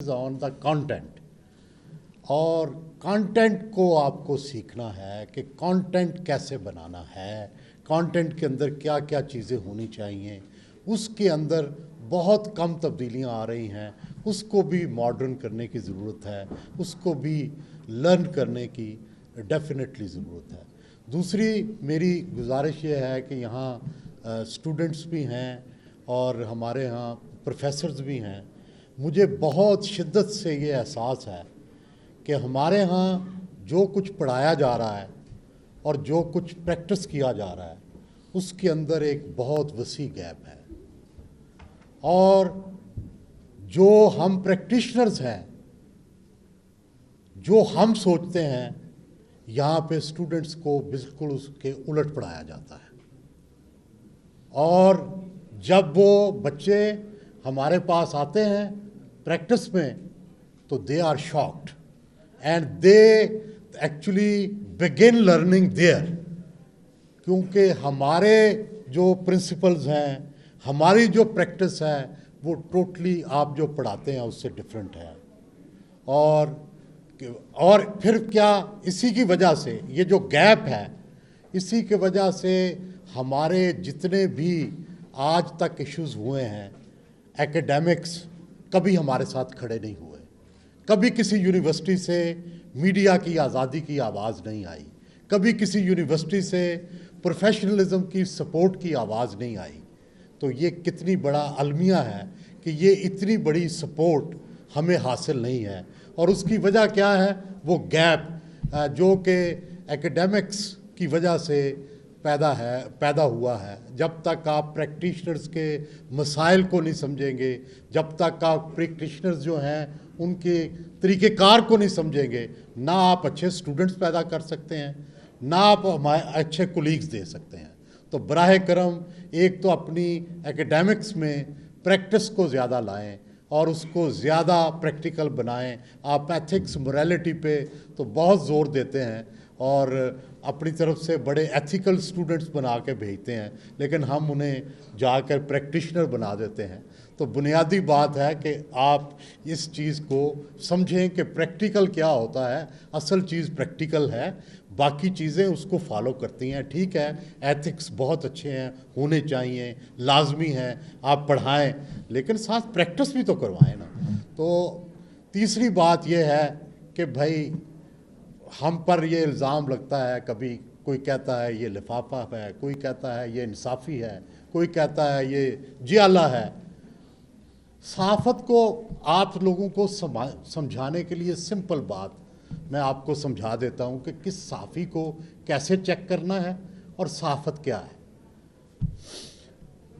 On the content. और content को आपको सीखना है कि कंटेंट कैसे बनाना है, कंटेंट के अंदर क्या क्या चीज़ें होनी चाहिए। उसके अंदर बहुत कम तब्दीलियां आ रही हैं, उसको भी मॉडर्न करने की ज़रूरत है, उसको भी लर्न करने की डेफिनेटली ज़रूरत है। दूसरी मेरी गुजारिश ये है कि यहाँ स्टूडेंट्स भी हैं और हमारे यहाँ प्रोफेसर्स भी हैं। मुझे बहुत शिद्दत से ये एहसास है कि हमारे यहाँ जो कुछ पढ़ाया जा रहा है और जो कुछ प्रैक्टिस किया जा रहा है उसके अंदर एक बहुत वसी गैप है। और जो हम प्रैक्टिशनर्स हैं, जो हम सोचते हैं, यहाँ पे स्टूडेंट्स को बिल्कुल उसके उलट पढ़ाया जाता है। और जब वो बच्चे हमारे पास आते हैं प्रैक्टिस में तो they are shocked and they actually begin learning there, क्योंकि हमारे जो प्रिंसिपल्स हैं, हमारी जो प्रैक्टिस है वो टोटली आप जो पढ़ाते हैं उससे डिफरेंट है। और फिर क्या, इसी की वजह से ये जो गैप है, इसी की वजह से हमारे जितने भी आज तक इश्यूज़ हुए हैं, एकेडमिक्स कभी हमारे साथ खड़े नहीं हुए। कभी किसी यूनिवर्सिटी से मीडिया की आज़ादी की आवाज़ नहीं आई, कभी किसी यूनिवर्सिटी से प्रोफेशनलिज्म की सपोर्ट की आवाज़ नहीं आई। तो ये कितनी बड़ा अलमिया है कि ये इतनी बड़ी सपोर्ट हमें हासिल नहीं है। और उसकी वजह क्या है? वो गैप जो कि एकेडमिक्स की वजह से पैदा हुआ है। जब तक आप प्रैक्टिशनर्स के मसाइल को नहीं समझेंगे, जब तक आप प्रैक्टिशनर्स जो हैं उनके तरीक़ेकार को नहीं समझेंगे, ना आप अच्छे स्टूडेंट्स पैदा कर सकते हैं, ना आप अच्छे कोलीग्स दे सकते हैं। तो बराह करम एक तो अपनी एकेडमिक्स में प्रैक्टिस को ज़्यादा लाएं और उसको ज़्यादा प्रैक्टिकल बनाएं। आप एथिक्स मोरालिटी पे तो बहुत ज़ोर देते हैं और अपनी तरफ से बड़े एथिकल स्टूडेंट्स बना के भेजते हैं, लेकिन हम उन्हें जाकर प्रैक्टिशनर बना देते हैं। तो बुनियादी बात है कि आप इस चीज़ को समझें कि प्रैक्टिकल क्या होता है। असल चीज़ प्रैक्टिकल है, बाकी चीज़ें उसको फॉलो करती हैं। ठीक है, एथिक्स बहुत अच्छे हैं, होने चाहिए, लाजमी हैं, आप पढ़ाएं, लेकिन साथ प्रैक्टिस भी तो करवाएं ना। तो तीसरी बात यह है कि भाई हम पर ये इल्ज़ाम लगता है, कभी कोई कहता है ये लिफाफा है, कोई कहता है ये इंसाफ़ी है, कोई कहता है ये जियाला है। सहाफ़त को आप लोगों को समझाने के लिए सिंपल बात मैं आपको समझा देता हूँ कि किस सहाफ़ी को कैसे चेक करना है और सहाफ़त क्या है।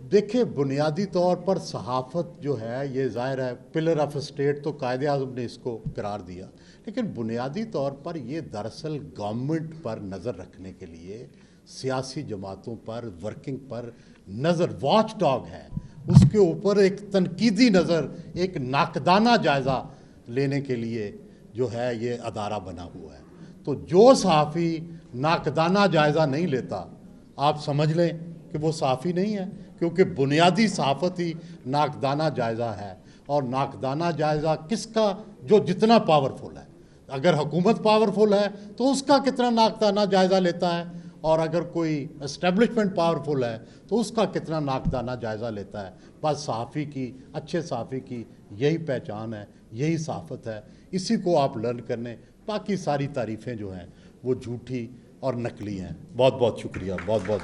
देखिए, बुनियादी तौर पर सहाफ़त जो है ये ज़ाहिर है पिलर ऑफ स्टेट तो कायदे आज़म ने इसको करार दिया, लेकिन बुनियादी तौर पर ये दरअसल गवर्नमेंट पर नज़र रखने के लिए, सियासी जमातों पर, वर्किंग पर नज़र, वॉच डॉग है, उसके ऊपर एक तनकीदी नज़र, एक नाकदाना जायज़ा लेने के लिए जो है ये अदारा बना हुआ है। तो जो सहाफ़ी नाकदाना जायज़ा नहीं लेता, आप समझ लें कि वो सहाफ़ी नहीं है, क्योंकि बुनियादी सहाफ़त ही नाकदाना जायज़ा है। और नाकदाना जायज़ा किसका? जो जितना पावरफुल है। अगर हुकूमत पावरफुल है तो उसका कितना नाकदाना जायज़ा लेता है, और अगर कोई एस्टेब्लिशमेंट पावरफुल है तो उसका कितना नाकदाना जायज़ा लेता है। बस सहाफ़ी की, अच्छे सहाफ़ी की यही पहचान है, यही सहाफ़त है। इसी को आप लर्न करने, बाकी सारी तारीफ़ें जो हैं वो झूठी और नकली हैं। बहुत बहुत शुक्रिया, बहुत बहुत।